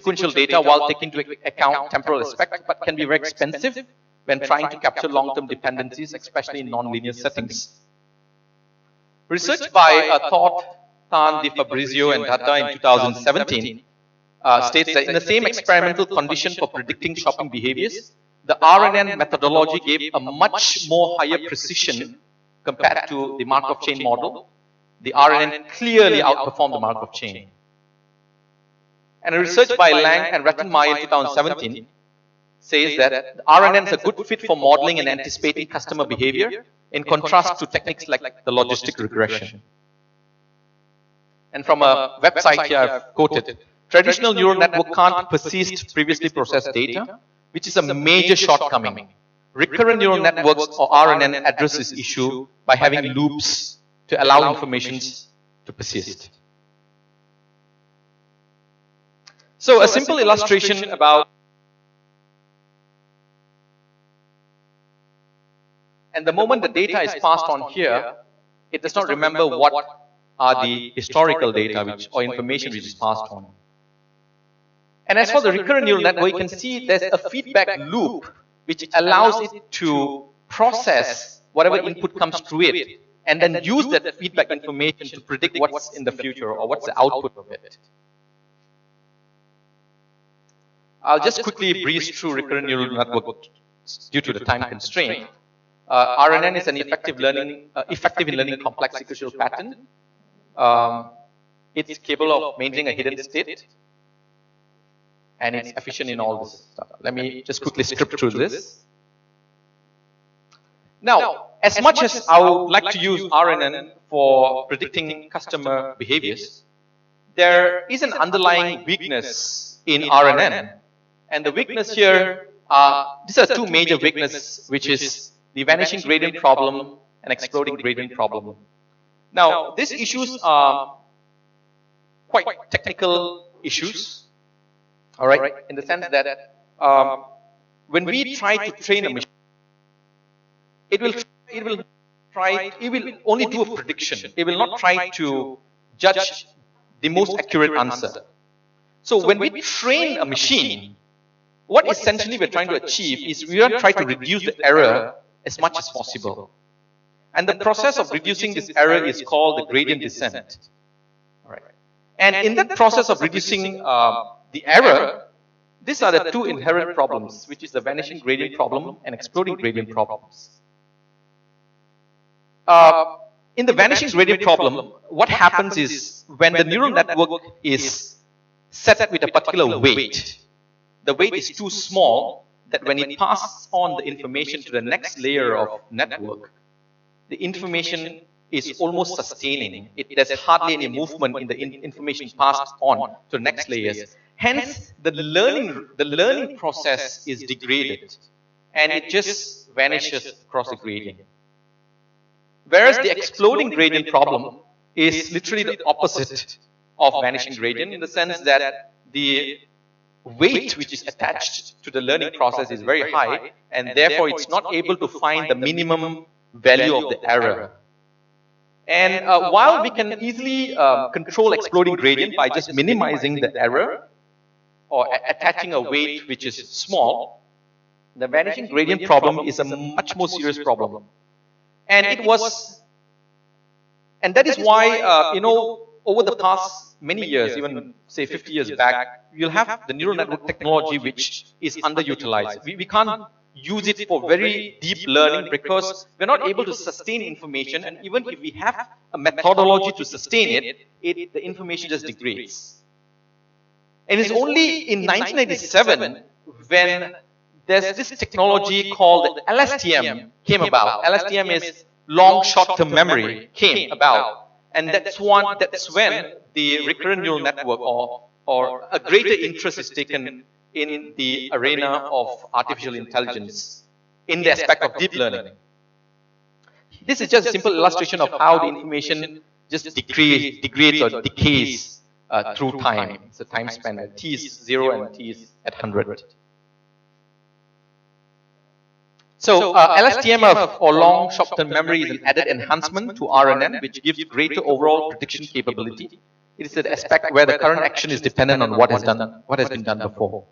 sequential data while taking into account temporal aspect, but can be very expensive when trying to capture long-term dependencies, especially in non-linear settings. Research by Todd, Tan, Di Fabrizio, and Dada in 2017 states that in the same experimental condition for predicting shopping behaviors, the RNN methodology gave a much more higher precision compared to the Markov chain model. The RNN clearly outperformed the Markov chain. And a research by Lang and Rattenmeyer in 2017 says that the RNN is a good fit for modeling and anticipating customer behavior in contrast to techniques like the logistic regression. And from a website here I've quoted, traditional neural network can't persist previously processed data, which is a major shortcoming. Recurrent neural networks or RNN address this issue by having loops to allow information to persist. So a simple illustration about, and the moment the data is passed on here, it does not remember what are the historical data or information which is passed on. And as for the recurrent neural network, you can see there's a feedback loop which allows it to process whatever input comes through it and then use that feedback information to predict what's in the future or what's the output of it. I'll just quickly breeze through recurrent neural network due to the time constraint. RNN is an effective in learning complex sequential pattern. It's capable of maintaining a hidden state, and it's efficient in all this stuff. Let me just quickly strip through this. Now, as much as I would like to use RNN for predicting customer behaviors, there is an underlying weakness in RNN. And the weakness here these are two major weaknesses, which is the vanishing gradient problem and exploding gradient problem. Now, these issues are quite technical issues, all right, in the sense that when we try to train a machine, it will only do a prediction. It will not try to judge the most accurate answer. So when we train a machine, what essentially we're trying to achieve is we are trying to reduce the error as much as possible. And the process of reducing this error is called the gradient descent. All right. And in that process of reducing the error, these are the two inherent problems, which is the vanishing gradient problem and exploding gradient problems. In the vanishing gradient problem, what happens is when the neural network is set with a particular weight, the weight is too small that when it passes on the information to the next layer of network, the information is almost sustaining. There's hardly any movement in the information passed on to the next layers. Hence, the learning process is degraded and it just vanishes across the gradient. Whereas the exploding gradient problem is literally the opposite of vanishing gradient in the sense that the weight which is attached to the learning process is very high and therefore it's not able to find the minimum value of the error. And while we can easily control exploding gradient by just minimizing the error or attaching a weight which is small, the vanishing gradient problem is a much more serious problem. And that is why, you know, over the past many years, even say 50 years back, you'll have the neural network technology which is underutilized. We can't use it for very deep learning because we're not able to sustain information, and even if we have a methodology to sustain it, the information just degrades. And it's only in 1997 when there's this technology called LSTM came about. LSTM is long short-term memory came about. And that's when the recurrent neural network or a greater interest is taken in the arena of artificial intelligence in the aspect of deep learning. This is just a simple illustration of how the information just degrades or decays through time. It's a time span. T is 0 and T is at 100. So LSTM or long short-term memory is an added enhancement to RNN which gives greater overall prediction capability. It is the aspect where the current action is dependent on what has been done before.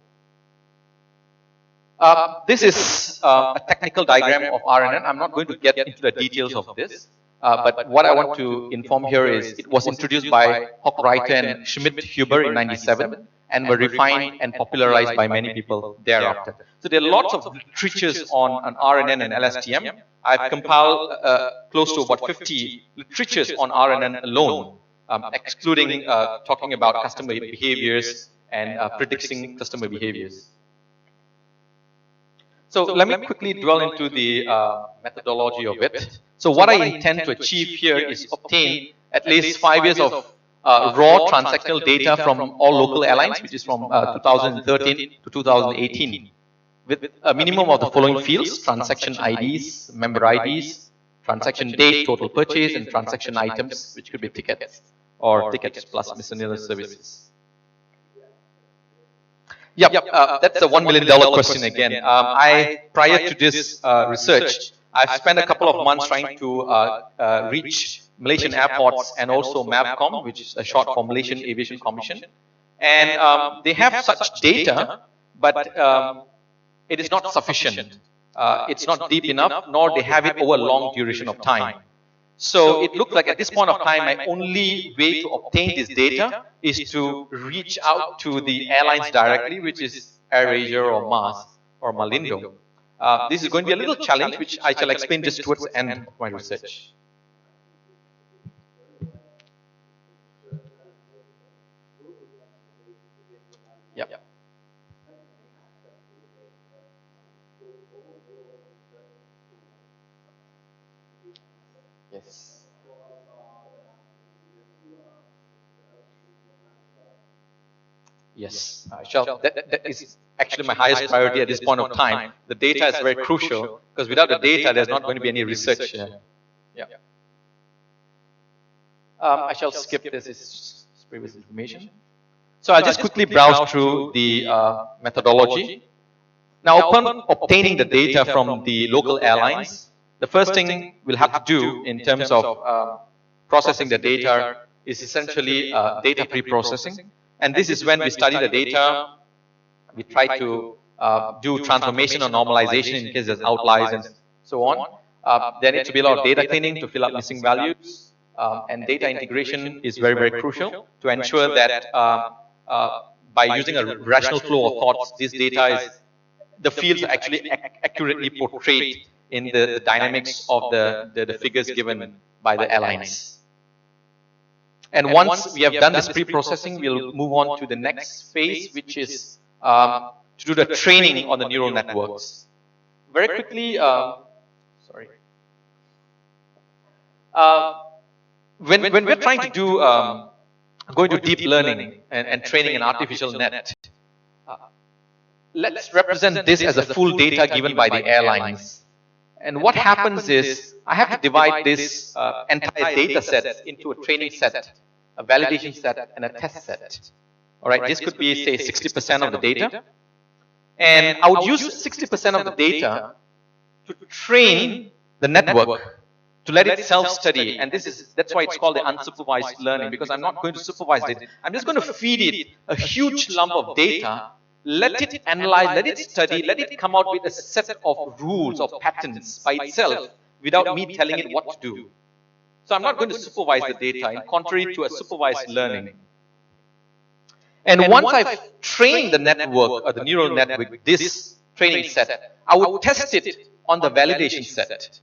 This is a technical diagram of RNN. I'm not going to get into the details of this, but what I want to inform here is it was introduced by Hochreiter and Schmidt-Huber in '97 and were refined and popularized by many people thereafter. So there are lots of literatures on RNN and LSTM. I've compiled close to about 50 literatures on RNN alone, excluding talking about customer behaviors and predicting customer behaviors. So let me quickly dwell into the methodology of it. So what I intend to achieve here is obtain at least 5 years of raw transactional data from all local airlines, which is from 2013 to 2018, with a minimum of the following fields: transaction IDs, member IDs, transaction date, total purchase, and transaction items, which could be tickets or tickets plus miscellaneous services. Yep, that's a $1 million question again. Prior to this research, I've spent a couple of months trying to reach Malaysian airports and also MAVCOM, which is a short for Malaysian Aviation Commission. And they have such data, but it is not sufficient. It's not deep enough, nor they have it over a long duration of time. So it looked like at this point of time, my only way to obtain this data is to reach out to the airlines directly, which is AirAsia or MAS or Malindo. This is going to be a little challenge, which I shall explain just towards the end of my research. Yep. Yes. Yes, that is actually my highest priority at this point of time. The data is very crucial, because without the data, there's not going to be any research. Yeah. I shall skip this. It's previous information. So I'll just quickly browse through the methodology. Now, upon obtaining the data from the local airlines, the first thing we'll have to do in terms of processing the data is essentially data pre-processing. And this is when we study the data, we try to do transformation or normalization in case there's outliers and so on. There needs to be a lot of data cleaning to fill up missing values. And data integration is very, very crucial to ensure that by using a rational flow of thoughts, this data is, the fields are actually accurately portrayed in the dynamics of the figures given by the airlines. And once we have done this pre-processing, we'll move on to the next phase, which is to do the training on the neural networks. Very quickly, sorry. When we're trying to do, going to deep learning and training an artificial net, let's represent this as a full data given by the airlines. And what happens is, I have to divide this entire data set into a training set, a validation set, and a test set. All right, this could be, say, 60% of the data. And I would use 60% of the data to train the network, to let it self-study. And that's why it's called the unsupervised learning, because I'm not going to supervise it. I'm just going to feed it a huge lump of data, let it analyze, let it study, let it come out with a set of rules or patterns by itself without me telling it what to do. So I'm not going to supervise the data, in contrary to a supervised learning. And once I've trained the network, or the neural network with this training set, I would test it on the validation set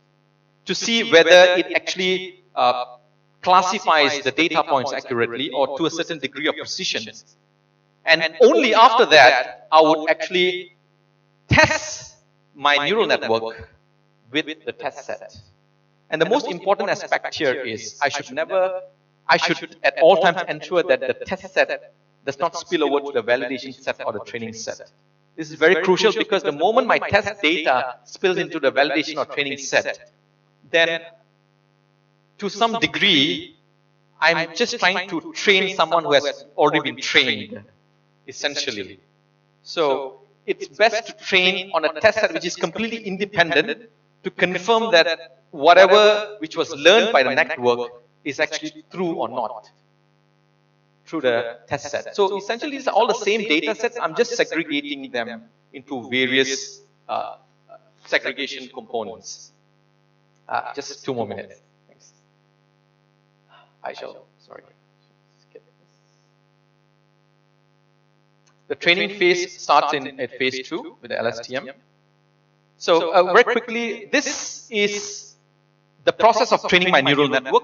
to see whether it actually classifies the data points accurately or to a certain degree of precision. And only after that, I would actually test my neural network with the test set. And the most important aspect here is I should at all times ensure that the test set does not spill over to the validation set or the training set. This is very crucial, because the moment my test data spills into the validation or training set, then to some degree, I'm just trying to train someone who has already been trained, essentially. So it's best to train on a test set which is completely independent to confirm that whatever which was learned by the network is actually true or not. through the test set. So essentially, these are all the same data sets. I'm just segregating them into various segregation components. Just 2 more minutes. Thanks. I shall, sorry. Skip this. The training phase starts at phase 2 with the LSTM. So very quickly, this is the process of training my neural network.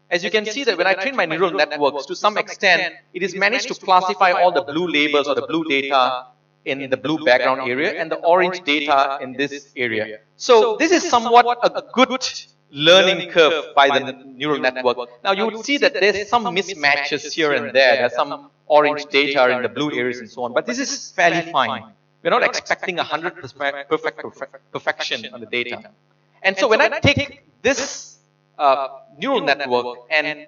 As you can see that when I train my neural networks, to some extent, it is managed to classify all the blue labels or the blue data in the blue background area and the orange data in this area. So this is somewhat a good learning curve by the neural network. Now you would see that there's some mismatches here and there. There's some orange data in the blue areas and so on, but this is fairly fine. We're not expecting 100% perfection on the data. And so when I take this neural network and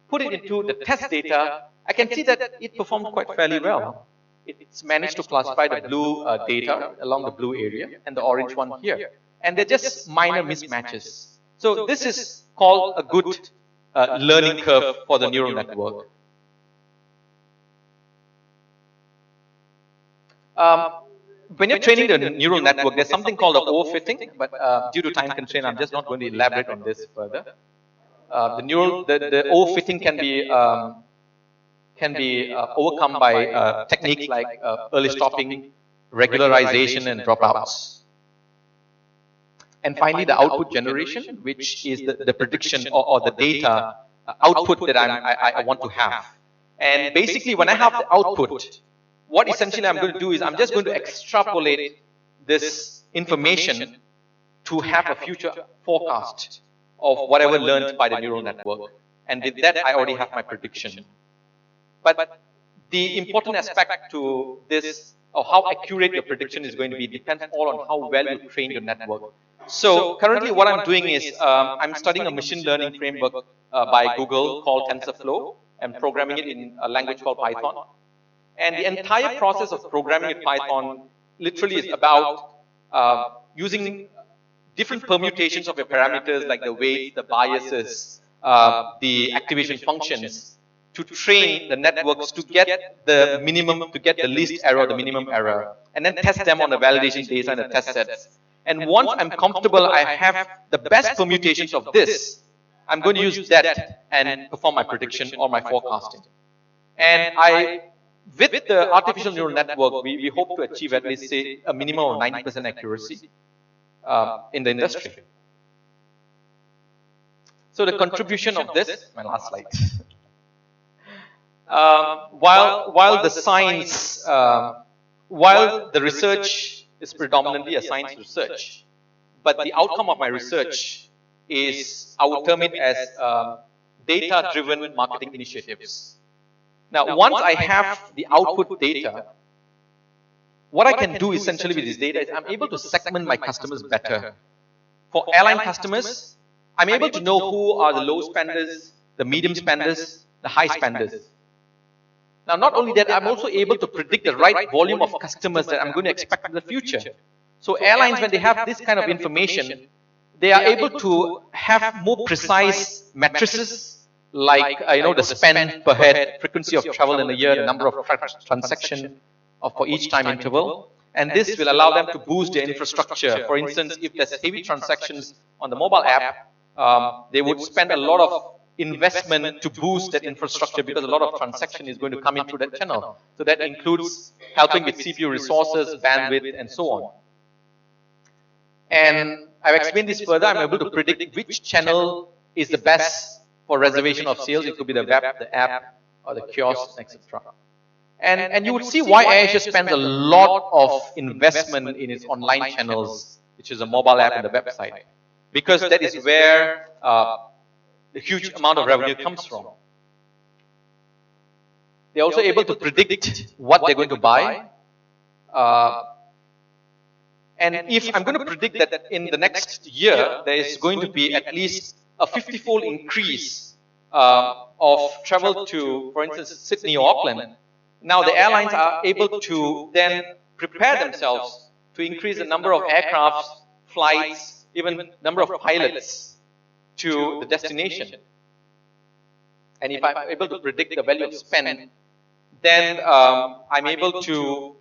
put it into the test data, I can see that it performed quite fairly well. It's managed to classify the blue data along the blue area and the orange one here. And they're just minor mismatches. So this is called a good learning curve for the neural network. When you're training the neural network, there's something called the overfitting, but due to time constraint, I'm just not going to elaborate on this further. The overfitting can be overcome by techniques like early stopping, regularization, and dropouts. And finally, the output generation, which is the prediction or the data output that I want to have. And basically, when I have the output, what essentially I'm going to do is I'm just going to extrapolate this information to have a future forecast of whatever learned by the neural network. And with that, I already have my prediction. But the important aspect to this, or how accurate your prediction is going to be, depends all on how well you train your network. So currently what I'm doing is I'm studying a machine learning framework by Google called TensorFlow. I'm programming it in a language called Python. And the entire process of programming in Python literally is about using different permutations of your parameters like the weights, the biases, the activation functions to train the networks to get the minimum, to get the least error, the minimum error, and then test them on the validation data and the test sets. And once I'm comfortable, I have the best permutations of this, I'm going to use that and perform my prediction or my forecasting. And with the artificial neural network, we hope to achieve at least, say, a minimum of 90% accuracy in the industry. So the contribution of this, my last slide. While the science, while the research is predominantly a science research, but the outcome of my research is, I would term it as data-driven marketing initiatives. Now, once I have the output data, what I can do essentially with this data is I'm able to segment my customers better. For airline customers, I'm able to know who are the low spenders, the medium spenders, the high spenders. Now, not only that, I'm also able to predict the right volume of customers that I'm going to expect in the future. So airlines, when they have this kind of information, they are able to have more precise matrices like the spend per head, frequency of travel in a year, the number of transactions for each time interval. And this will allow them to boost their infrastructure. For instance, if there's heavy transactions on the mobile app, they would spend a lot of investment to boost that infrastructure because a lot of transaction is going to come into that channel. So that includes helping with CPU resources, bandwidth, and so on. And I've explained this further. I'm able to predict which channel is the best for reservation of sales. It could be the web, the app, or the kiosk, etc. And you would see why AirAsia spends a lot of investment in its online channels, which is a mobile app and the website, because that is where the huge amount of revenue comes from. They're also able to predict what they're going to buy. And if I'm going to predict that in the next year, there is going to be at least a 50-fold increase of travel to, for instance, Sydney or Auckland, now the airlines are able to then prepare themselves to increase the number of aircraft, flights, even number of pilots to the destination. and if I'm able to predict the value of spend, then I'm able to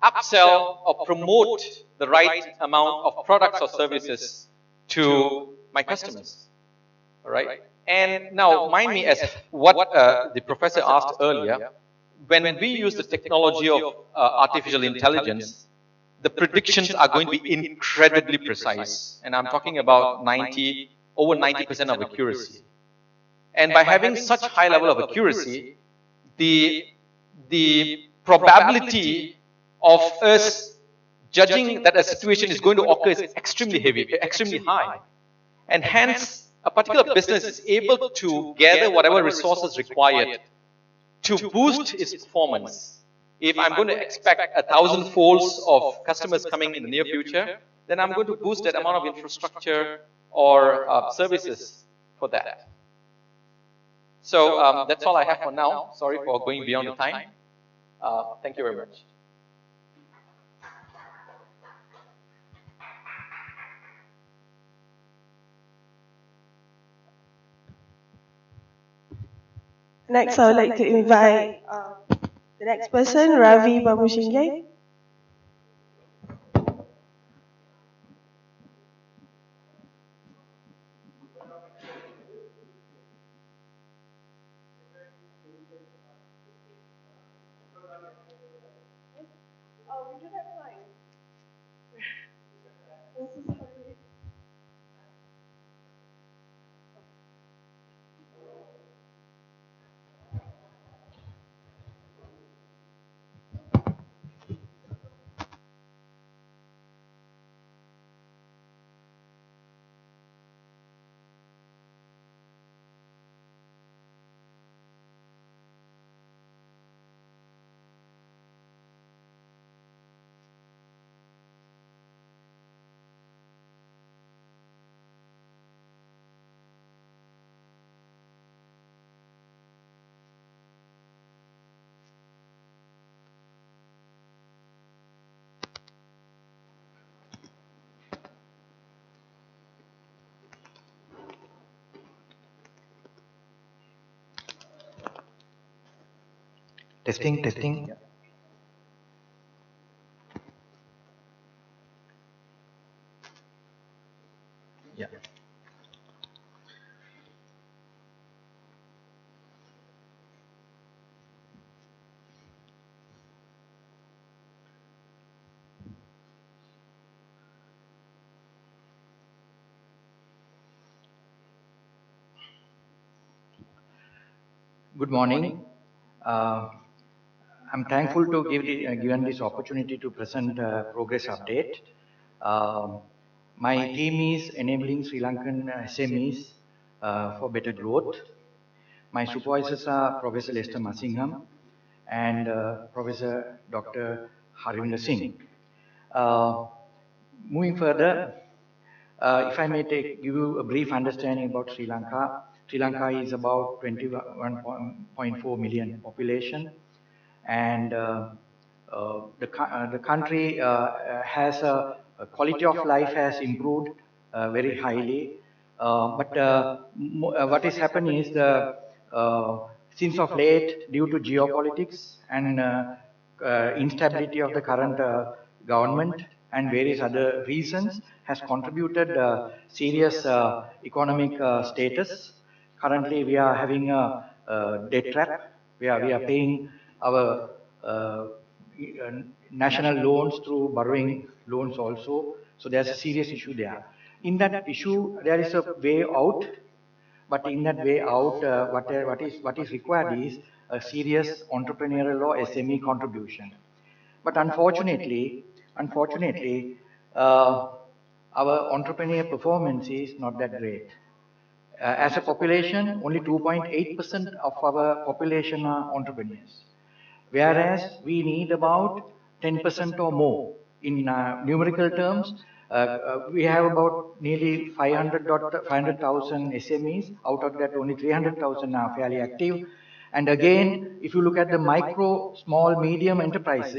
upsell or promote the right amount of products or services to my customers. All right. And now, mind me, as what the professor asked earlier, when we use the technology of artificial intelligence, the predictions are going to be incredibly precise. And I'm talking about over 90% of accuracy. And by having such high level of accuracy, the probability of us judging that a situation is going to occur is extremely extremely high. And hence, a particular business is able to gather whatever resources required to boost its performance. If I'm going to expect 1,000 folds of customers coming in the near future, then I'm going to boost that amount of infrastructure or services for that. So that's all I have for now. Sorry for going beyond the time. Thank you very much. Next, I would like to invite the next person, Ravi Bamunusinghe. Testing, testing. Yeah. Good morning. I'm thankful to given this opportunity to present a progress update. My team is enabling Sri Lankan SMEs for better growth. My supervisors are Professor Lester Masingham and Professor Dr. Harvinder Moving further, if I may give you a brief understanding about Sri Lanka. Sri Lanka is about 21.4 million population, and the country has a quality of life has improved very highly. What is happening is since of late, due to geopolitics and instability of the current government and various other reasons, has contributed serious economic status. Currently, we are having a debt trap. We are paying our national loans through borrowing loans also. So there's a serious issue there. In that issue, there is a way out. But in that way out, what is required is a serious entrepreneurial or SME contribution. But unfortunately, our entrepreneur performance is not that great. As a population, only 2.8% of our population are entrepreneurs, whereas we need about 10% or more. In numerical terms, we have about nearly 500,000 SMEs. Out of that, only 300,000 are fairly active. And again, if you look at the micro, small, medium enterprise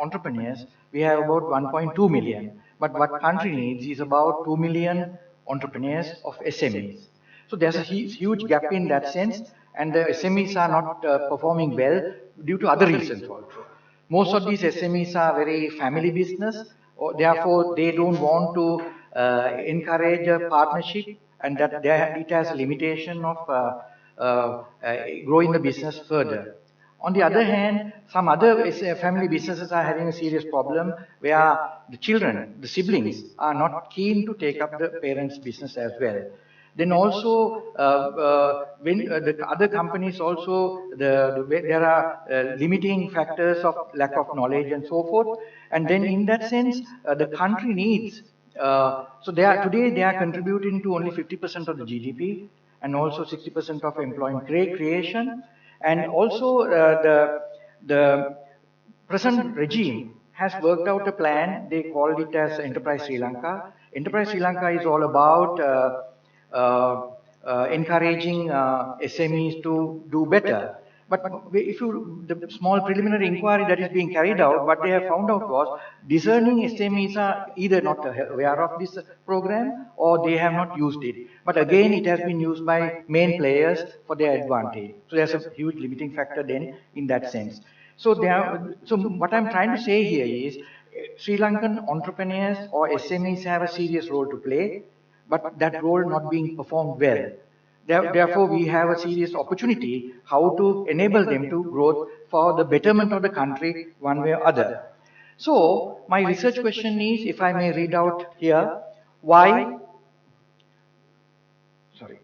entrepreneurs, we have about 1.2 million. But what country needs is about 2 million entrepreneurs of SMEs. So there's a huge gap in that sense, and the SMEs are not performing well due to other reasons also. Most of these SMEs are very family business, or therefore they don't want to encourage a partnership, and that it has a limitation of growing the business further. On the other hand, some other family businesses are having a serious problem where the children, the siblings, are not keen to take up the parents' business as well. Then also, when the other companies also, there are limiting factors of lack of knowledge and so forth. And then in that sense, the country needs, so today they are contributing to only 50% of the GDP and also 60% of employment creation. And also the present regime has worked out a plan. They called it as Enterprise Sri Lanka. Enterprise Sri Lanka is all about encouraging SMEs to do better. But if the small preliminary inquiry that is being carried out, what they have found out was discerning SMEs are either not aware of this program or they have not used it. But again, it has been used by main players for their advantage. So there's a huge limiting factor then in that sense. So what I'm trying to say here is Sri Lankan entrepreneurs or SMEs have a serious role to play, but that role not being performed well. Therefore, we have a serious opportunity how to enable them to grow for the betterment of the country one way or other. So, my research question is, if I may read out here, why, sorry.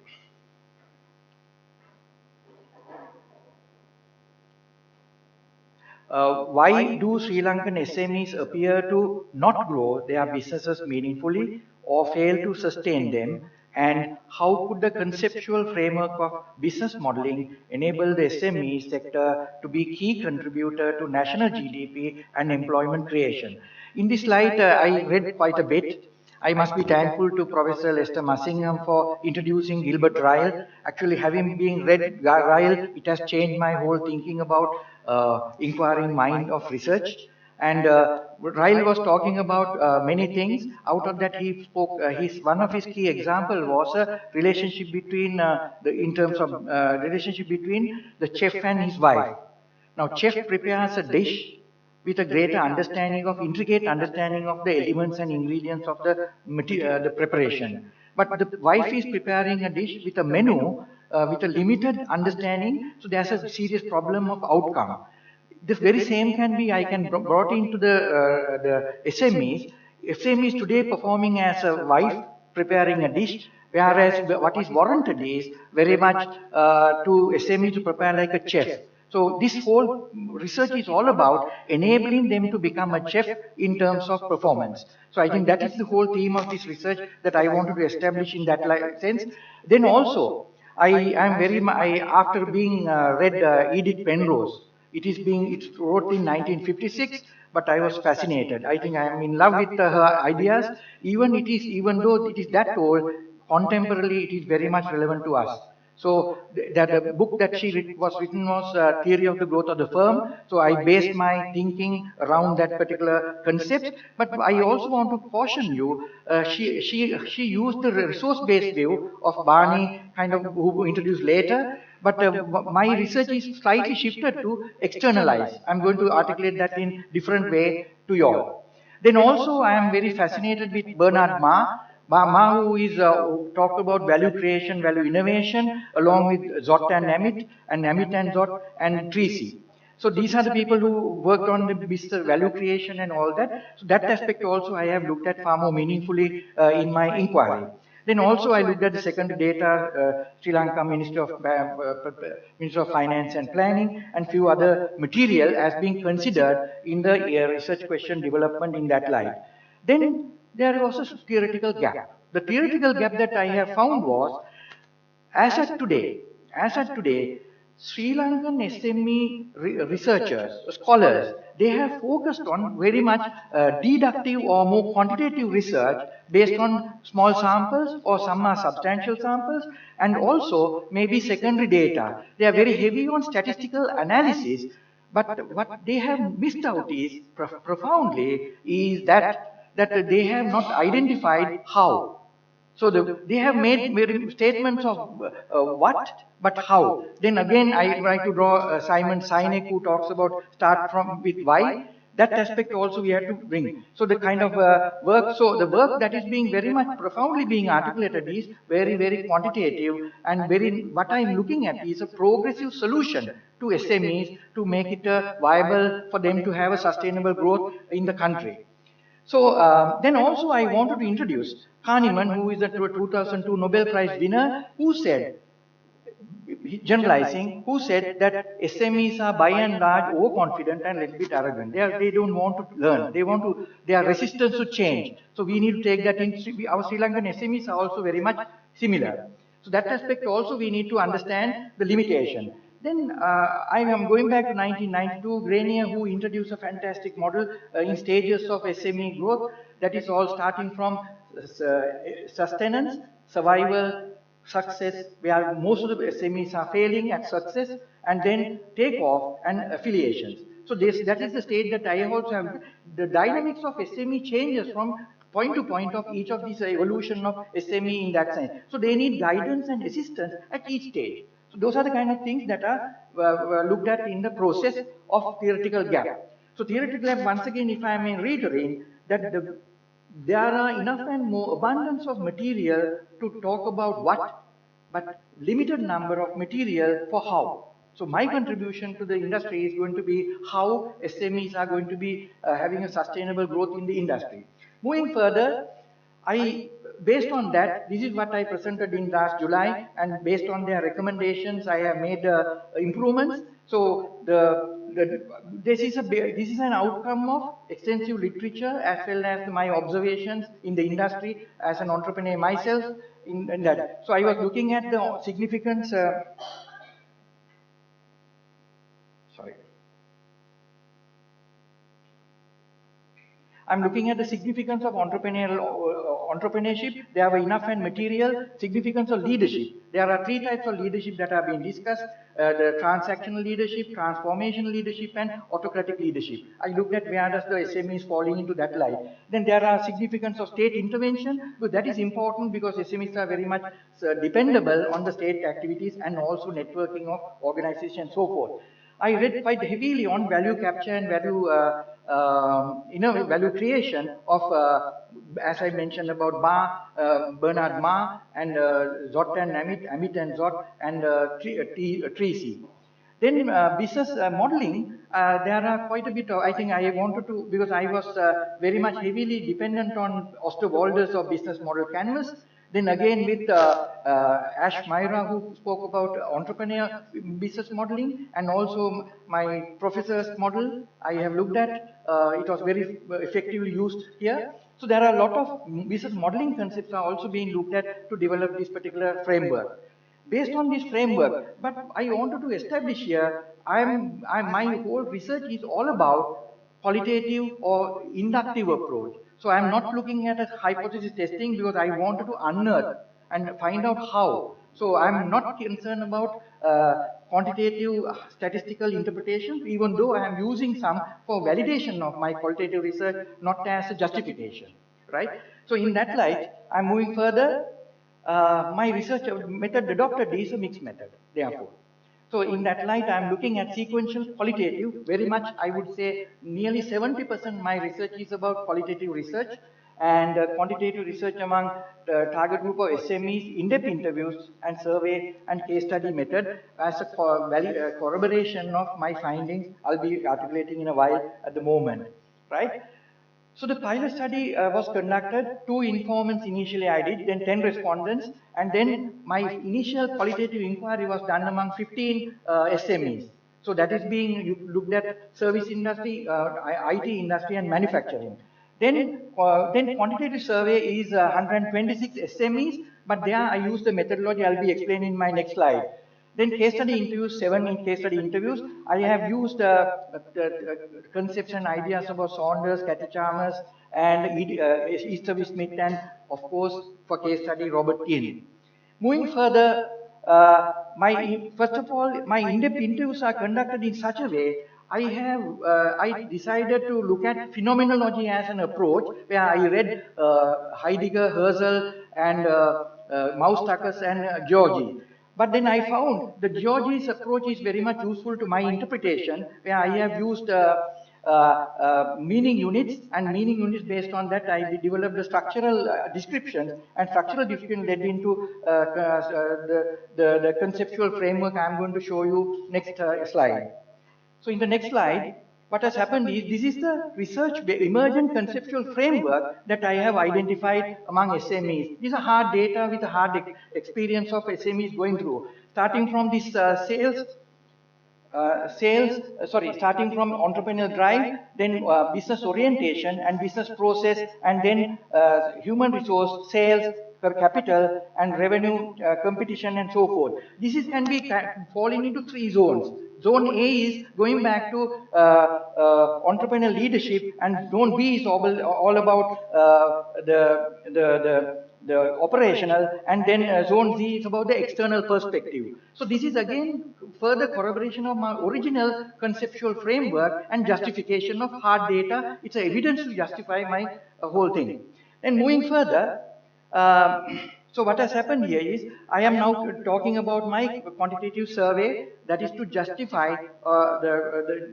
Why do Sri Lankan SMEs appear to not grow their businesses meaningfully or fail to sustain them? And how could the conceptual framework of business modeling enable the SME sector to be key contributor to national GDP and employment creation? In this slide, I read quite a bit. I must be thankful to Professor Lester Massingham for introducing Gilbert Ryle. Actually, having been read Ryle, it has changed my whole thinking about inquiring mind of research. And Ryle was talking about many things. Out of that, he spoke. One of his key example was a relationship between relationship between the chef and his wife. Now, chef prepares a dish with a greater understanding of, intricate understanding of the elements and ingredients of the preparation. But the wife is preparing a dish with a menu with a limited understanding, so there's a serious problem of outcome. This very same can be, I can brought into the SMEs. SMEs today performing as a wife preparing a dish, whereas what is warranted is very much to SME to prepare like a chef. So this whole research is all about enabling them to become a chef in terms of performance. So I think that is the whole theme of this research that I wanted to establish in that sense. Then also, after being read Edith Penrose, it's wrote in 1956, but I was fascinated. I think I am in love with her ideas. Even though it is that old, contemporarily it is very much relevant to us. So the book that was written was Theory of the Growth of the Firm. So I based my thinking around that particular concept. But I also want to caution you, she used the resource-based view of Barney, kind of who introduced later. But my research is slightly shifted to externalize. I'm going to articulate that in different way to you all. Then also I am very fascinated with Bernard Ma, who is talked about value creation, value innovation, along with Zott and Amit and Zott and Tracy. So these are the people who worked on the business value creation and all that. So that aspect also I have looked at far more meaningfully in my inquiry. Then also I looked at the second data, Sri Lanka Ministry of Finance and Planning, and few other material as being considered in the research question development in that light. Then there was a theoretical gap. The theoretical gap that I have found was, as at today, Sri Lankan SME researchers, scholars, they have focused on very much deductive or more quantitative research based on small samples, or some are substantial samples, and also maybe secondary data. They are very heavy on statistical analysis, but what they have missed out is, profoundly, is that they have not identified how. So they have made statements of what, but how. Then again, I like to draw Simon Sinek, who talks about start from with why. That aspect also we have to bring. So the kind of work, so the work that is being very much profoundly being articulated is very, very quantitative, and very, what I'm looking at is a progressive solution to SMEs to make it viable for them to have a sustainable growth in the country. So then also I wanted to introduce Kahneman, who is the 2002 Nobel Prize winner, who said, generalizing, who said that SMEs are by and large overconfident and a little bit arrogant. They don't want to learn. They are resistant to change. So we need to take that in. Our Sri Lankan SMEs are also very much similar. So that aspect also we need to understand the limitation. Then I am going back to 1992, Grenier, who introduced a fantastic model in stages of SME growth. That is all starting from sustenance, survival, success, where most of the SMEs are failing at success, and then take off and affiliations. So that is the stage that I also have. The dynamics of SME changes from point to point of each of these evolution of SME in that sense. So they need guidance and assistance at each stage. So those are the kind of things that are looked at in the process of theoretical gap. So theoretical gap, once again, if I may reiterate, that there are enough and more abundance of material to talk about what, but limited number of material for how. So my contribution to the industry is going to be how SMEs are going to be having a sustainable growth in the industry. Moving further, based on that, this is what I presented in last July, and based on their recommendations, I have made improvements. So this is an outcome of extensive literature as well as my observations in the industry as an entrepreneur myself in that. So I was looking at the significance. I'm looking at the significance of entrepreneurship. There were enough and material. Significance of leadership. There are 3 types of leadership that are being discussed. The transactional leadership, transformational leadership, and autocratic leadership. I looked at where does the SME is falling into that light. Then there are significance of state intervention, but that is important because SMEs are very much dependable on the state activities and also networking of organizations and so forth. I read quite heavily on value capture and value value creation of, as I mentioned about Bernard Ma and Zott and Amit and Zott and Tracy. Then business modeling, there are quite a bit of, I think I wanted to, because I was very much heavily dependent on Osterwalder's of business model canvas. Then again with Ash Myra, who spoke about entrepreneur business modeling, and also my professor's model I have looked at. It was very effectively used here. So there are a lot of business modeling concepts are also being looked at to develop this particular framework. Based on this framework, but I wanted to establish here, my whole research is all about qualitative or inductive approach. So I'm not looking at a hypothesis testing because I wanted to unearth and find out how. So I'm not concerned about quantitative statistical interpretation, even though I am using some for validation of my qualitative research, not as a justification, right? So in that light, I'm moving further. My research method adopted is a mixed method, therefore. So in that light, I'm looking at sequential qualitative, very much, I would say nearly 70% my research is about qualitative research, and quantitative research among the target group of SMEs, in-depth interviews and survey and case study method as a corroboration of my findings. I'll be articulating in a while at the moment, right? So the pilot study was conducted, 2 informants initially I did, then 10 respondents, and then my initial qualitative inquiry was done among 15 SMEs. So that is being looked at service industry, IT industry, and manufacturing. Then quantitative survey is 126 SMEs, but there I use the methodology I'll be explaining in my next slide. Then case study interviews, 7 case study interviews. I have used concepts and ideas about Saunders, Cathy Chalmers, and Easterby Smith, and of course for case study Robert Keane. Moving further, first of all, my in-depth interviews are conducted in such a way I decided to look at phenomenology as an approach where I read Heidegger, Husserl, and Maustakas and Georgi. But then I found that Georgi's approach is very much useful to my interpretation, where I have used meaning units, and meaning units based on that I developed the structural descriptions, and structural description led into the conceptual framework I'm going to show you next slide. So in the next slide, what has happened is, this is the research emergent conceptual framework that I have identified among SMEs. These are hard data with a hard experience of SMEs going through, starting from this starting from entrepreneurial drive, then business orientation and business process, and then human resource, sales, capital, and revenue, competition, and so forth. This can be falling into 3 zones. Zone A is going back to entrepreneurial leadership, and Zone B is all about the operational, and then Zone Z is about the external perspective. So this is again further corroboration of my original conceptual framework and justification of hard data. It's evidence to justify my whole thing. Then moving further, so what has happened here is, I am now talking about my quantitative survey, that is to justify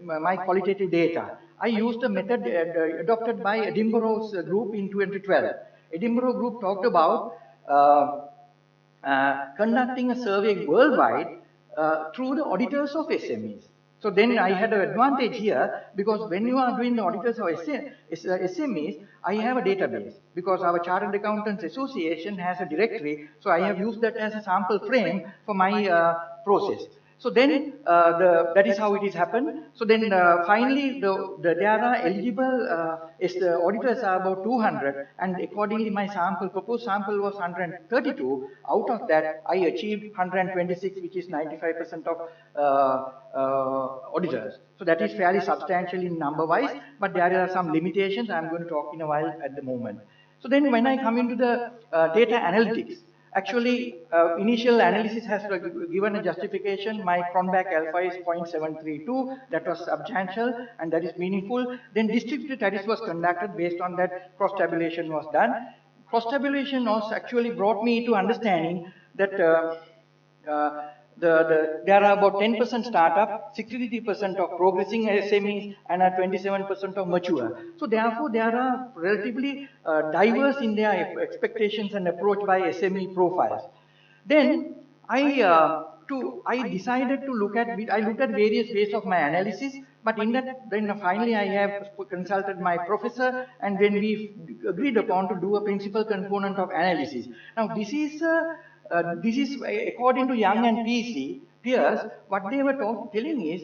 my qualitative data. I used a method adopted by Edinburgh's group in 2012. Edinburgh group talked about conducting a survey worldwide through the auditors of SMEs. So then I had an advantage here, because when you are doing the auditors of SMEs, I have a database, because our Chartered Accountants Association has a directory, so I have used that as a sample frame for my process. So then that is how it is happened. So then finally there are eligible the auditors are about 200, and accordingly my proposed sample was 132. Out of that I achieved 126, which is 95% of auditors. So that is fairly substantial in number wise, but there are some limitations I'm going to talk in a while at the moment. So then when I come into the data analytics, actually, initial analysis has given a justification. My Cronbach alpha is 0.732. That was substantial and that is meaningful. Then distributed statistics was conducted. Based on that, cross-tabulation was done. Cross-tabulation was actually brought me to understanding that there are about 10% startup, 63% of progressing SMEs, and 27% of mature. So therefore, they are relatively diverse in their expectations and approach by SME profiles. Then I decided to looked at various ways of my analysis, but in that, then finally I have consulted my professor, and then we agreed upon to do a principal component of analysis. Now this is according to Young and peers, what they were telling is,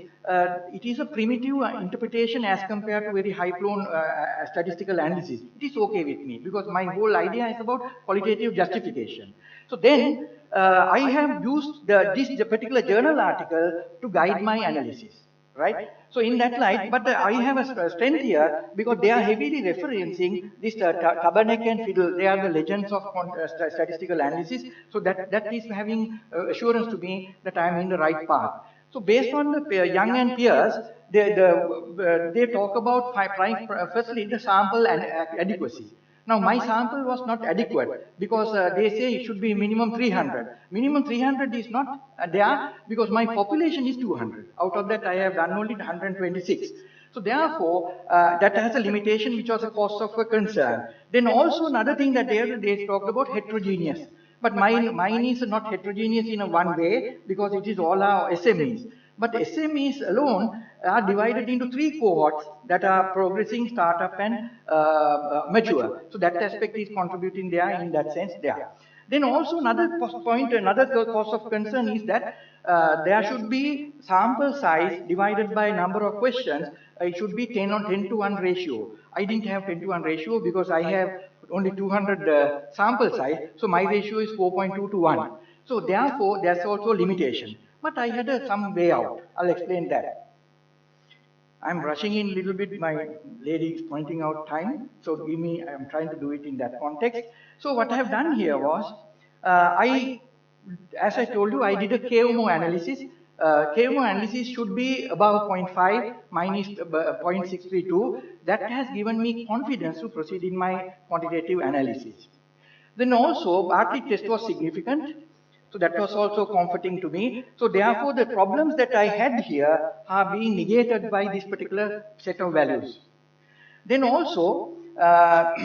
it is a primitive interpretation as compared to very high-flown statistical analysis. It is okay with me, because my whole idea is about qualitative justification. So then, I have used this particular journal article to guide my analysis. Right? So in that light, but I have a strength here, because they are heavily referencing this Tabarnak and Fiddle. They are the legends of statistical analysis. So that is having assurance to me that I am in the right path. So based on the Young and peers, they talk about firstly the sample and adequacy. Now my sample was not adequate, because they say it should be minimum 300. Minimum 300 is not there, because my population is 200. Out of that I have done only 126. So therefore that has a limitation, which was a cause of a concern. Then also another thing that they talked about, heterogeneous. But mine is not heterogeneous in a one way, because it is all our SMEs. But SMEs alone are divided into 3 cohorts that are progressing, startup, and mature. So that aspect is contributing there in that sense there. Then also another cause of concern is that there should be sample size divided by number of questions. It should be 10 to 1 ratio. I didn't have 10 to 1 ratio, because I have only 200 sample size. So my ratio is 4.2 to 1. So therefore, there's also a limitation. But I had some way out. I'll explain that. I'm rushing in a little bit. My lady is pointing out time. So I'm trying to do it in that context. So what I have done here was, as I told you, I did a KOMO analysis. KMO analysis should be above 0.5, mine is 0.632. That has given me confidence to proceed in my quantitative analysis. Then also, Bartley test was significant, so that was also comforting to me. So therefore, the problems that I had here are being negated by this particular set of values. Then also, the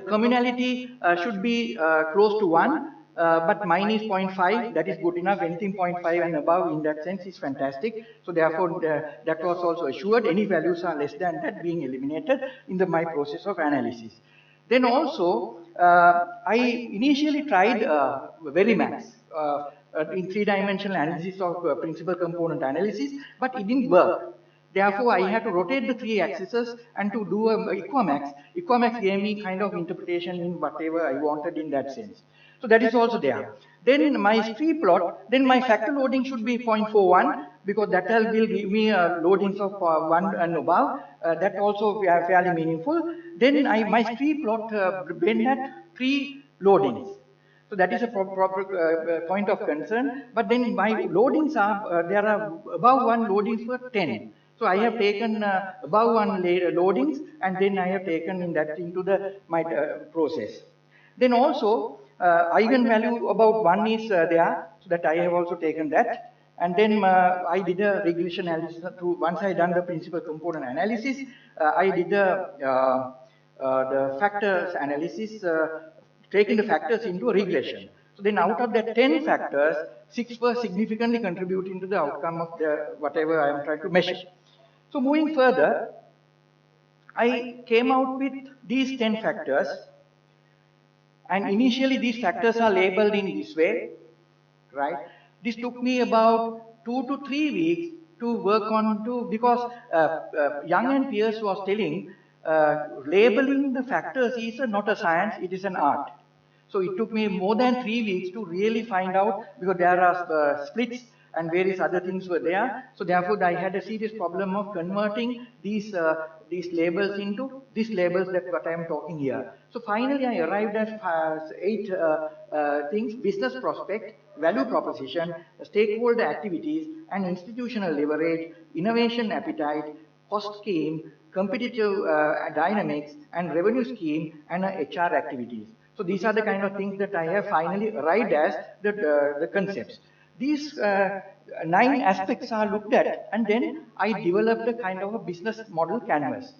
communality should be close to 1, but mine is 0.5, that is good enough. Anything 0.5 and above in that sense is fantastic. So therefore, that was also assured. Any values are less than that being eliminated in my process of analysis. Then also, I initially tried Verimax in three-dimensional analysis of principal component analysis, but it didn't work. Therefore, I had to rotate the 3 axes and to do a Equamax. Equamax gave me kind of interpretation in whatever I wanted in that sense. So that is also there. Then my street plot, then my factor loading should be 0.41 because that will give me loadings of 1 and above. That also fairly meaningful. Then my street plot bend at 3 loadings. So that is a proper point of concern. But then my loadings are, there are above 1 loadings for 10. So I have taken above 1 loadings and then I have taken in that into my process. Then also eigenvalue about 1 is there, so that I have also taken that. And then I did a regression analysis through, once I done the principal component analysis, I did the factors analysis, taking the factors into a regression. So then out of that 10 factors, 6 were significantly contributing to the outcome of whatever I am trying to measure. So moving further, I came out with these 10 factors, and initially these factors are labeled in this way, right? This took me about 2 to 3 weeks to work on because Young and Pierce was telling labeling the factors is not a science, it is an art. So it took me more than 3 weeks to really find out, because there are splits and various other things were there. So therefore, I had a serious problem of converting these labels into these labels that what I am talking here. So finally, I arrived at 8 things: business prospect, value proposition, stakeholder activities, and institutional leverage, innovation appetite, cost scheme, competitive dynamics, and revenue scheme, and HR activities. So these are the kind of things that I have finally arrived as the concepts. These 9 aspects are looked at, and then I developed a kind of a business model canvas.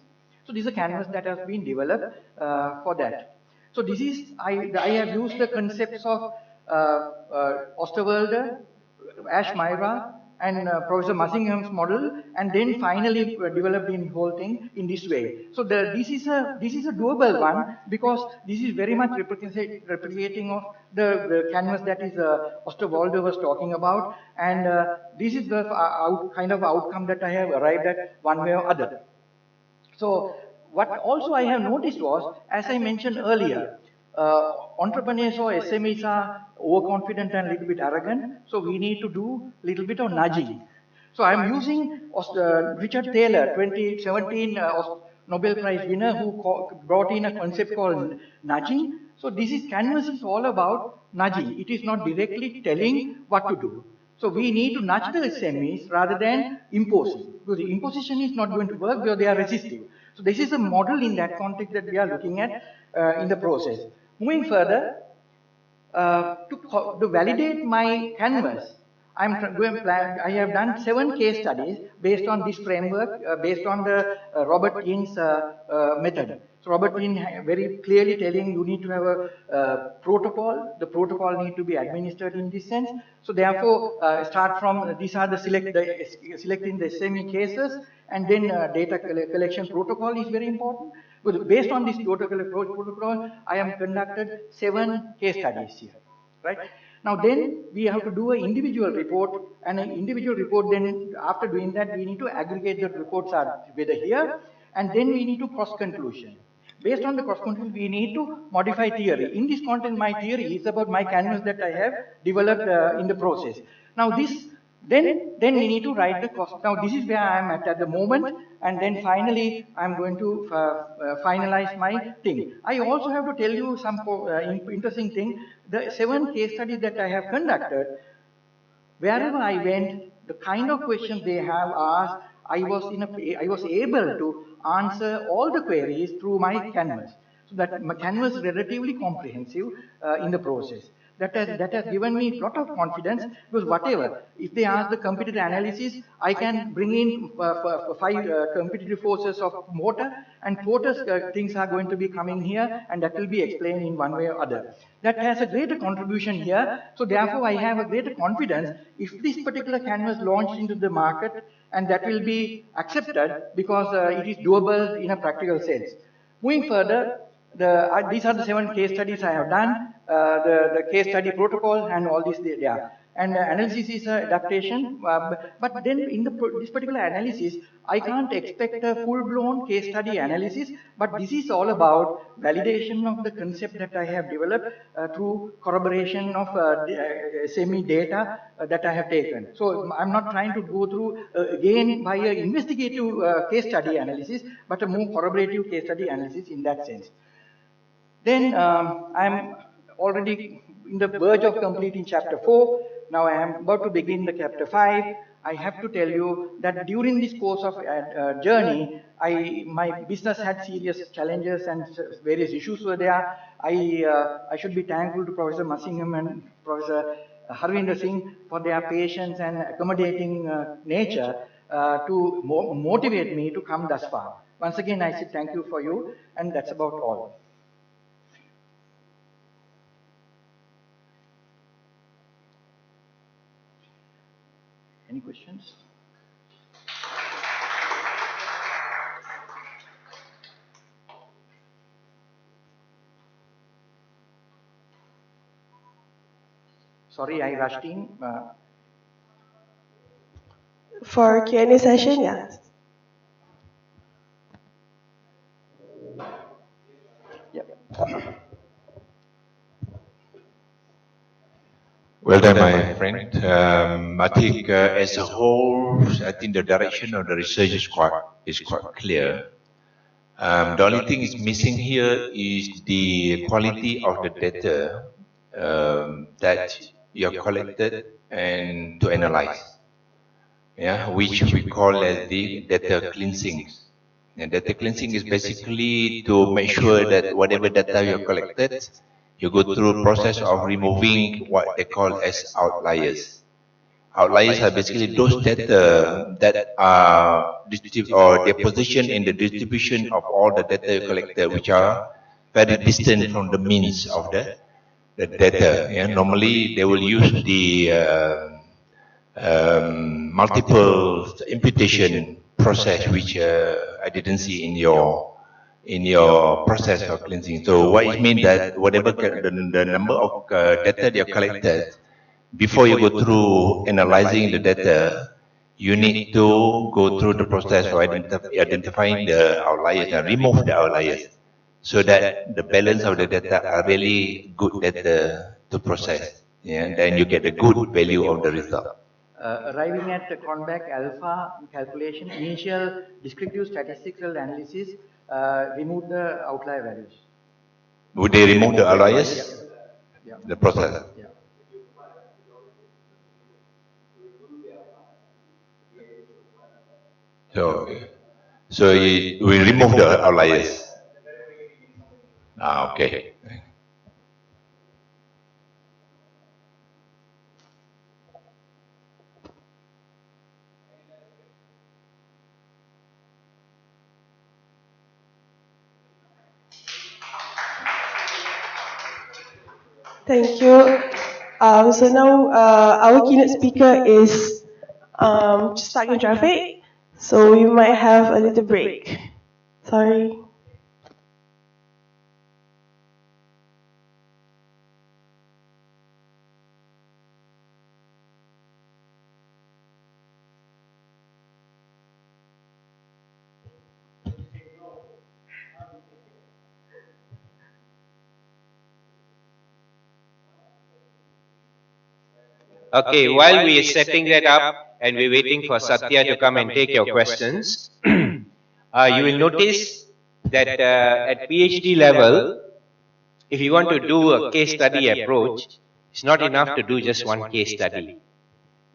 So this is a canvas that has been developed for that. So this is, I have used the concepts of Osterwalder, Ash Myra, and Professor Mussingham's model, and then finally developed the whole thing in this way. So this is a doable one, because this is very much replicating of the canvas that is Osterwalder was talking about, and this is the kind of outcome that I have arrived at one way or other. So what also I have noticed was, as I mentioned earlier, entrepreneurs or SMEs are overconfident and a little bit arrogant, so we need to do a little bit of nudging. So I'm using Richard Taylor, 2017 Nobel Prize winner, who brought in a concept called nudging. So this canvas is all about nudging. It is not directly telling what to do. So we need to nudge the SMEs rather than imposing, because the imposition is not going to work because they are resistive. So this is a model in that context that we are looking at in the process. Moving further, to validate my canvas, I have done 7 case studies based on this framework, based on the Robert Ying's method. So Robert Ying very clearly telling you need to have a protocol. The protocol need to be administered in this sense. So therefore, start from these are the selecting the SME cases, and then data collection protocol is very important. But based on this data collection protocol, I have conducted 7 case studies here, right? Now then we have to do an individual report, and an individual report, then after doing that we need to aggregate the reports are together here, and then we need to cross conclusion. Based on the cross conclusion, we need to modify theory. In this content, my theory is about my canvas that I have developed in the process. Now this, then we need to write the cost. Now this is where I am at the moment, and then finally I am going to finalize my thing. I also have to tell you some interesting thing. The 7 case studies that I have conducted, Wherever I went, the kind of questions they have asked, I was able to answer all the queries through my canvas. So that my canvas is relatively comprehensive in the process. That has given me a lot of confidence, because whatever, if they ask the competitive analysis, I can bring in five competitive forces of motor, and Porter's things are going to be coming here, and that will be explained in one way or other. That has a greater contribution here, so therefore I have a greater confidence if this particular canvas launched into the market, and that will be accepted because it is doable in a practical sense. Moving further, these are the 7 case studies I have done, the case study protocol and all this there. And analysis is adaptation, but then in this particular analysis, I can't expect a full-blown case study analysis, but this is all about validation of the concept that I have developed through corroboration of SME data that I have taken. So I'm not trying to go through again by an investigative case study analysis, but a more corroborative case study analysis in that sense. Then I'm already in the verge of completing chapter 4. Now I am about to begin the chapter 5. I have to tell you that during this course of journey, my business had serious challenges and various issues were there. I should be thankful to Professor Masingham and Professor Harvinder Singh for their patience and accommodating nature to motivate me to come thus far. Once again, I say thank you for you, and that's about all. Any questions? Sorry, I rushed in. For Q&A session, yes. Well done, my friend. I think as a whole, I think the direction of the research is quite clear. The only thing is missing here is the quality of the data that you have collected and to analyze. Yeah, which we call as the data cleansing. And data cleansing is basically to make sure that whatever data you have collected, you go through a process of removing what they call as outliers. Outliers are basically those data that are or their position in the distribution of all the data you collected, which are very distant from the means of the data. Yeah? Normally, they will use the multiple imputation process, which I didn't see in your process of cleansing. So what it means that whatever the number of data you collected, before you go through analyzing the data, you need to go through the process of identifying the outliers and remove the outliers, so that the balance of the data are really good data to process. Yeah, and then you get a good value of the result. Arriving at the Cronbach alpha calculation, initial descriptive statistical analysis remove the outlier values. Would they remove the outliers? Yeah. The process? Yeah. So we remove the outliers. Okay. Thank you. So now our keynote speaker is stuck in traffic, so we might have a little break. Sorry. Okay, while we are setting that up and we're waiting for Sathya to come and take your questions, you will notice that at PhD level, if you want to do a case study approach, it's not enough to do just one case study.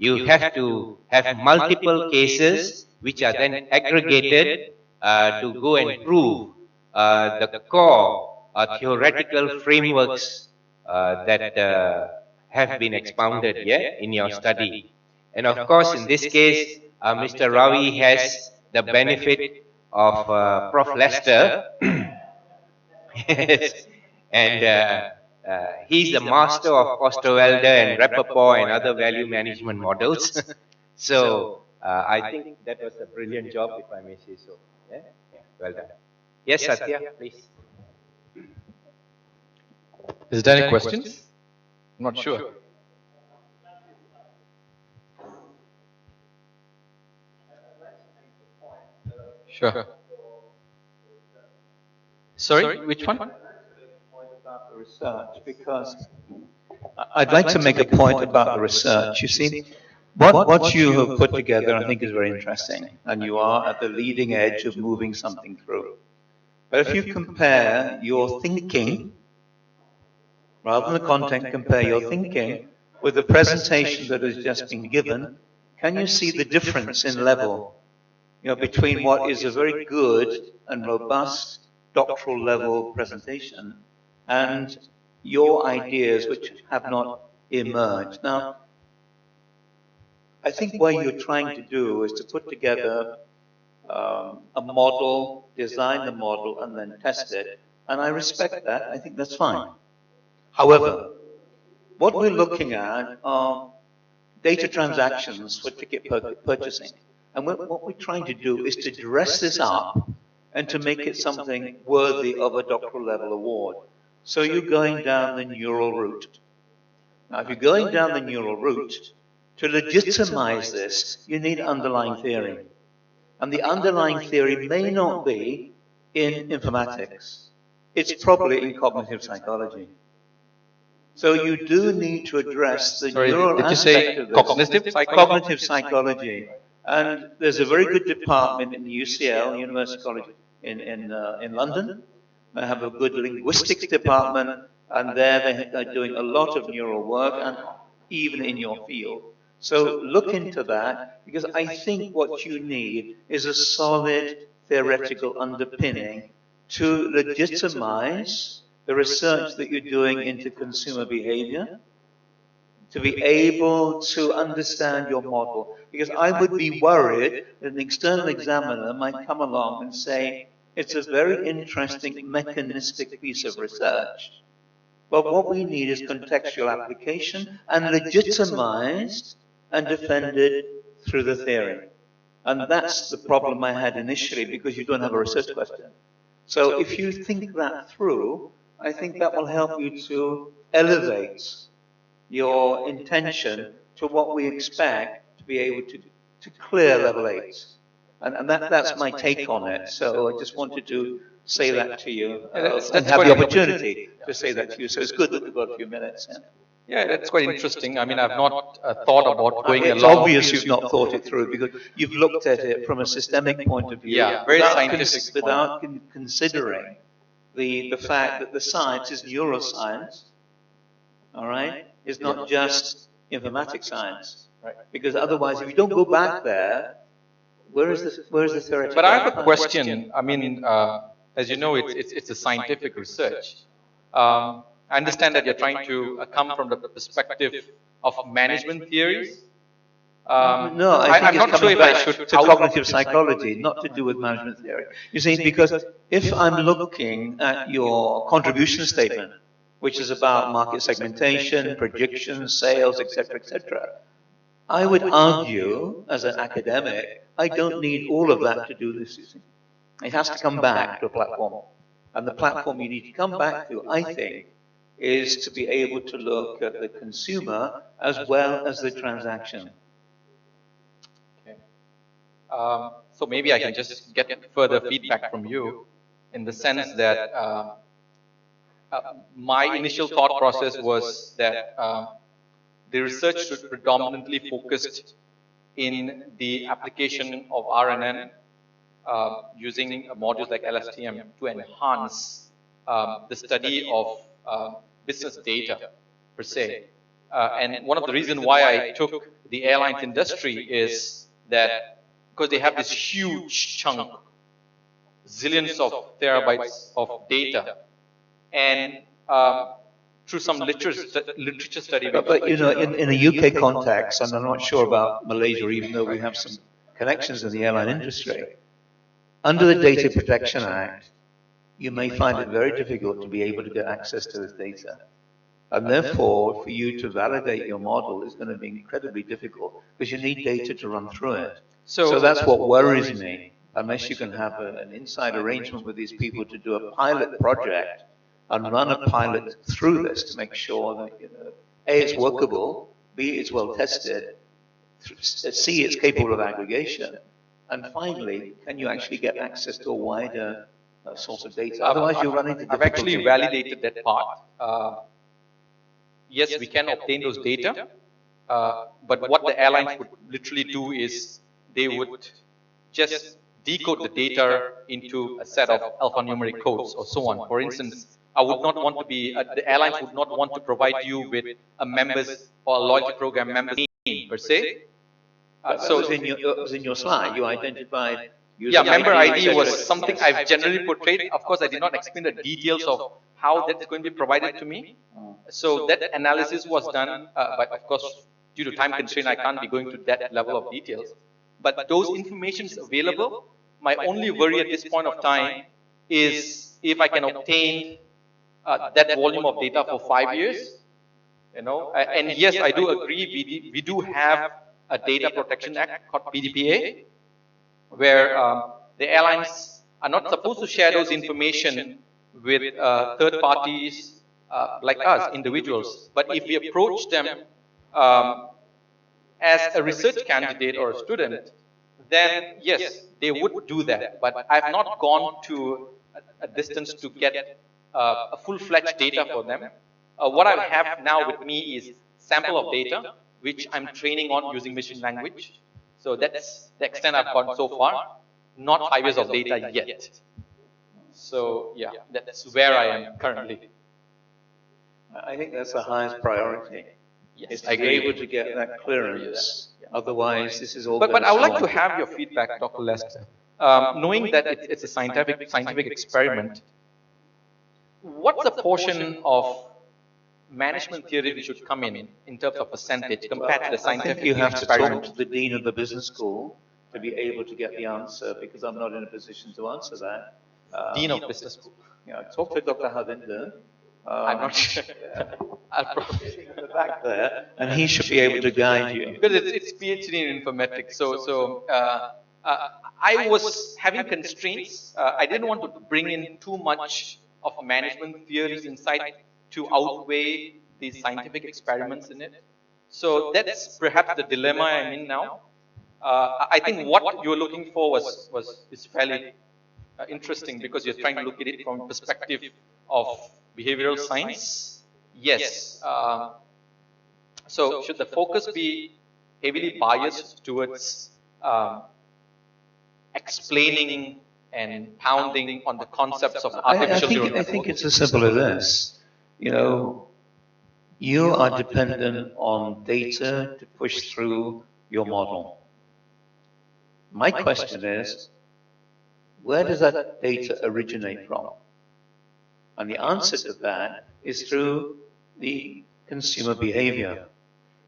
you have to have multiple cases which are then aggregated to go and prove the core theoretical frameworks that have been expounded in your study. And of course, in this case, Mr. Ravi has the benefit of Prof. Lester. Yes. And he's the master of Osterwalder and Rappaport and other value management models. So I think that was a brilliant job, if I may say so. Yeah? Yeah. Well done. Yes, Sathya, please. Is there any questions? I'm not sure. Sure. Sorry, which one? About the research, because I'd like to make a point about the research. You see, what you have put together I think is very interesting, and you are at the leading edge of moving something through. But if you compare your thinking, rather than the content, compare your thinking with the presentation that has just been given, can you see the difference in level, between what is a very good and robust doctoral level presentation and your ideas which have not emerged? Now, I think what you're trying to do is to put together a model, design the model, and then test it. And I respect that. I think that's fine. However, what we're looking at are data transactions for ticket purchasing. And what we're trying to do is to dress this up and to make it something worthy of a doctoral level award. So you're going down the neural route. Now, if you're going down the neural route, to legitimize this, you need underlying theory. And the underlying theory may not be in informatics. It's probably in cognitive psychology. So you do need to address the neural aspect of this. Cognitive psychology? Cognitive psychology. And there's a very good department in the UCL, University College in London. They have a good linguistics department, and there they are doing a lot of neural work, and even in your field. So look into that, because I think what you need is a solid theoretical underpinning to legitimize the research that you're doing into consumer behavior, to be able to understand your model. Because I would be worried that an external examiner might come along and say, it's a very interesting mechanistic piece of research, but what we need is contextual application and legitimized and defended through the theory. And that's the problem I had initially, because you don't have a research question. So if you think that through, I think that will help you to elevate your intention to what we expect to be able to clear level 8. And that's my take on it. So I just wanted to say that to you and have the opportunity to say that to you. So it's good that we've got a few minutes. Yeah, that's quite interesting. I mean, I've not thought about going along. It's obvious you've not thought it through, because you've looked at it from a systemic point of view. Yeah, very scientific. Without considering the fact that the science is neuroscience, all right? It's not just informatics science. Right. Because otherwise, if you don't go back there, where is the theoretical? But I have a question. I mean, as you know, it's a scientific research. I understand that you're trying to come from the perspective of management theories. No, I think it's coming back to cognitive psychology, not to do with management theory. You see, because if I'm looking at your contribution statement, which is about market segmentation, predictions, sales, etc., I would argue, as an academic, I don't need all of that to do this. You see. It has to come back to a platform. And the platform you need to come back to, I think, is to be able to look at the consumer as well as the transaction. Okay. So maybe I can just get further feedback from you in the sense that my initial thought process was that the research should predominantly focus in the application of RNN using modules like LSTM to enhance the study of business data per se. And one of the reasons why I took the airlines industry is that because they have this huge chunk, zillions of terabytes of data, and through some literature study. But you know, in a UK context, and I'm not sure about Malaysia, even though we have some connections in the airline industry, under the Data Protection Act, you may find it very difficult to be able to get access to this data. And therefore, for you to validate your model is going to be incredibly difficult because you need data to run through it. So that's what worries me, unless you can have an inside arrangement with these people to do a pilot project and run a pilot through this to make sure that, you know, A, it's workable, B, it's well tested, C, it's capable of aggregation, and finally, can you actually get access to a wider source of data? Otherwise, you run into difficulty. I've actually validated that part. Yes, we can obtain those data, but what the airlines would literally do is they would just decode the data into a set of alphanumeric codes or so on. For instance, I would not want to be, the airlines would not want to provide you with a member's or a loyalty program member's name per se. So it was in your slide, you identified. Yeah, member ID was something I've generally portrayed. Of course, I did not explain the details of how that's going to be provided to me. So that analysis was done, but of course, due to time constraint, I can't be going to that level of details. But those informations available, my only worry at this point of time is if I can obtain that volume of data for 5 years, you know. And yes, I do agree, we do have a Data Protection Act called PDPA, where the airlines are not supposed to share those information with third parties like us, individuals. But if we approach them as a research candidate or a student, then yes, they would do that. But I have not gone to a distance to get a full-fledged data for them. What I have now with me is sample of data, which I'm training on using machine language. So that's the extent I've gone so far, not 5 years of data yet. So yeah, that's where I am currently. I think that's the highest priority. Yes, is to be able to get that clearance. Otherwise, this is all. But I would like to have your feedback, Dr. Lester. Knowing that it's a scientific experiment, what's the portion of management theory which should come in terms of percentage compared to the scientific experiment? You have experiment? to talk to the dean of the business school to be able to get the answer, because I'm not in a position to answer that. Dean of business school. Yeah, talk to Dr. Havinder. I'm not sure. I'll probably in the back there, and he should be able to guide you. Because it's PhD in informatics, so I was having constraints. I didn't want to bring in too much of management theories inside to outweigh these scientific experiments in it. So that's perhaps the dilemma I'm in now. I think what you're looking for is fairly interesting, because you're trying to look at it from a perspective of behavioral science. Yes. So should the focus be heavily biased towards explaining and pounding on the concepts of artificial neural networks? I think it's as simple as this. You know, you are dependent on data to push through your model. My question is, where does that data originate from? And the answer to that is through the consumer behavior.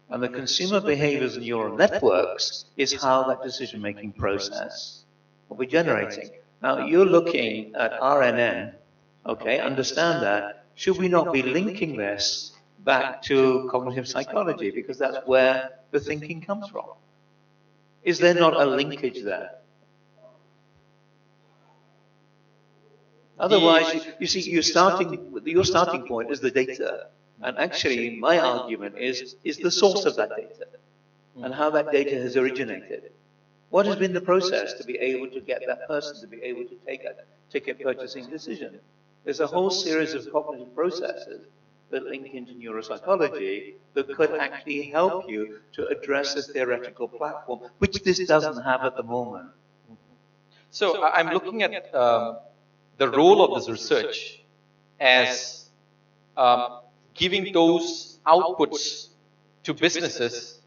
And the consumer behaviors in neural networks is how that decision-making process will be generating. Now, you're looking at RNN, okay, understand that. Should we not be linking this back to cognitive psychology, because that's where the thinking comes from? Is there not a linkage there? Otherwise, you see, your starting point is the data. And actually, my argument is the source of that data and how that data has originated. What has been the process to be able to get that person to be able to take a ticket purchasing decision? There's a whole series of cognitive processes that link into neuropsychology that could actually help you to address this theoretical platform, which this doesn't have at the moment. So I'm looking at the role of this research as giving those outputs to businesses,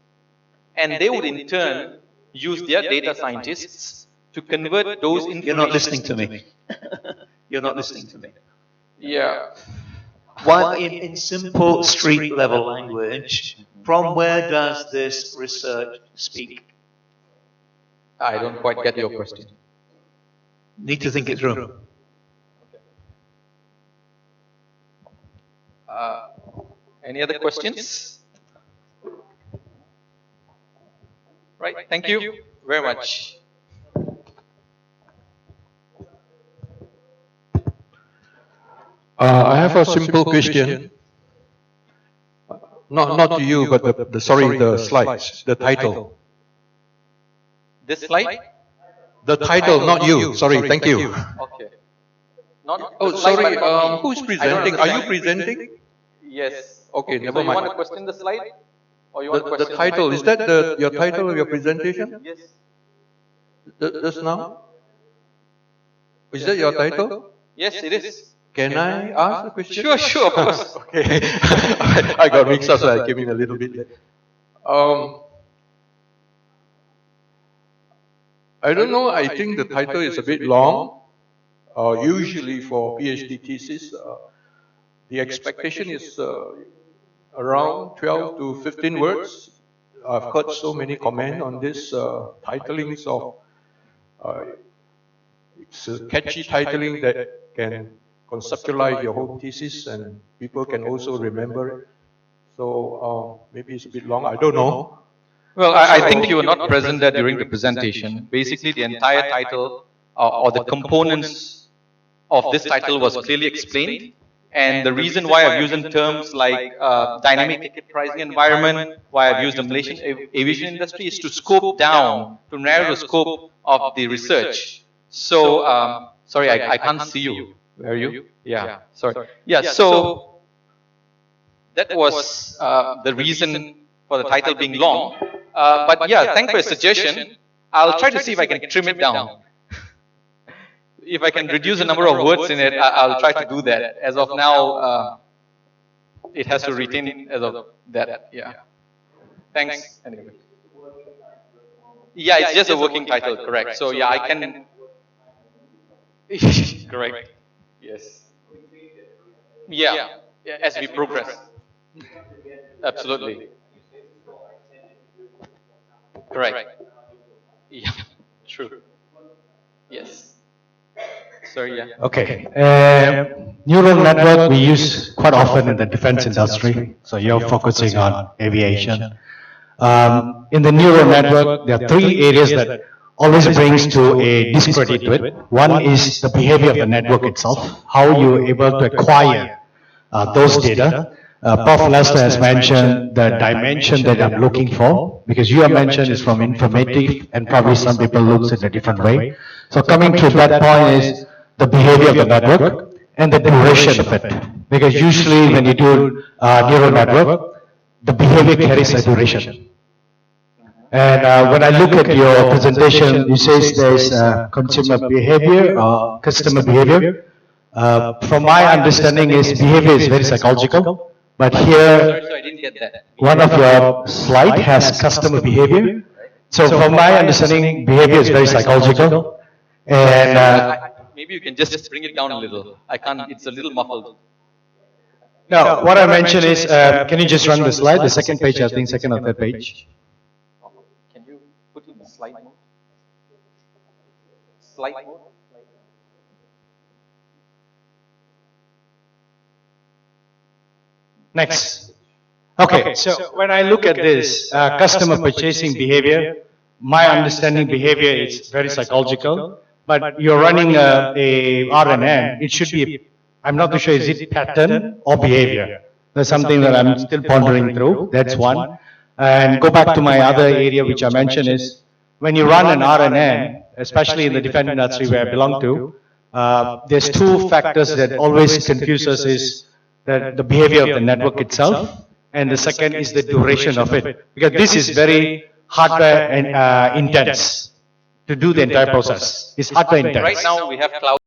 and they would in turn use their data scientists to convert those information. You're not listening to me. You're not listening to me. Yeah. One, in simple street level language, from where does this research speak? I don't quite get your question. Need to think it through. Any other questions? Right, thank you very much. I have a simple question. Not to you, but the slides, the title. This slide? The title, not you. Sorry, thank you. Okay. Not Oh, the slide, sorry. but Who's presenting? Are you presenting? Yes. Okay, So never you want mind. to question the slide? Or you want to The question title, is that your title of your presentation? Yes. Just now? Is that your title? Yes, it is. Can I ask a question? Sure, of course. Okay. I got mixed up, so I came in a little bit late. I don't know, I think the title is a bit long. Usually for PhD thesis, the expectation is around 12 to 15 words. I've heard so many comments on this titlings of, it's a catchy titling that can conceptualize your whole thesis and people can also remember it. So maybe it's a bit long, I don't know. Well, I think you were not present there during the presentation. Basically, the entire title or the components of this title was clearly explained. And the reason why I've used terms like dynamic ticket pricing environment, why I've used the Malaysian aviation industry is to scope down, to narrow the scope of the research. So, sorry, I can't see you. Where are you? Yeah, sorry. Yeah, so that was the reason for the title being long. But yeah, thanks for your suggestion. I'll try to see if I can trim it down. If I can reduce the number of words in it, I'll try to do that. As of now, it has to retain as of that. Yeah. Thanks. Anyway. Yeah, it's just a working title, correct. So yeah, I can. Correct. Yes. Yeah. As we progress. Absolutely. Correct. Yeah. True. Yes. Sorry, yeah. Okay. Neural network we use quite often in the defense industry. So you're focusing on aviation. In the neural network, there are three areas that always brings to a discredit to it. One is the behavior of the network itself, how you're able to acquire those data. Prof. Lester has mentioned the dimension that I'm looking for, because you have mentioned is from informative, and probably some people looks at a different way. So coming to that point is the behavior of the network and the duration of it. Because usually when you do neural network, the behavior carries a duration. And when I look at your presentation, you say there's consumer behavior or customer behavior. From my understanding is behavior is very psychological. But here, Sorry, I didn't get that. one of your slide has customer behavior. So from my understanding, behavior is very psychological. And Maybe you can just bring it down a little. I can't, it's a little muffled. now, what I mentioned is, can you just run the slide, the second page, I think, second or third page? Can you put it in slide mode? Slide mode? Next. Okay, so when I look at this, customer purchasing behavior, my understanding behavior is very psychological, but you're running a RNN, it should be, I'm not too sure, is it pattern or behavior? That's something that I'm still pondering through, that's one. And go back to my other area which I mentioned is, when you run an RNN, especially in the defense industry where I belong to, there's two factors that always confuse us is the behavior of the network itself, and the second is the duration of it. Because this is very hardware and intense to do the entire process. It's hardware intense. Right now we have cloud.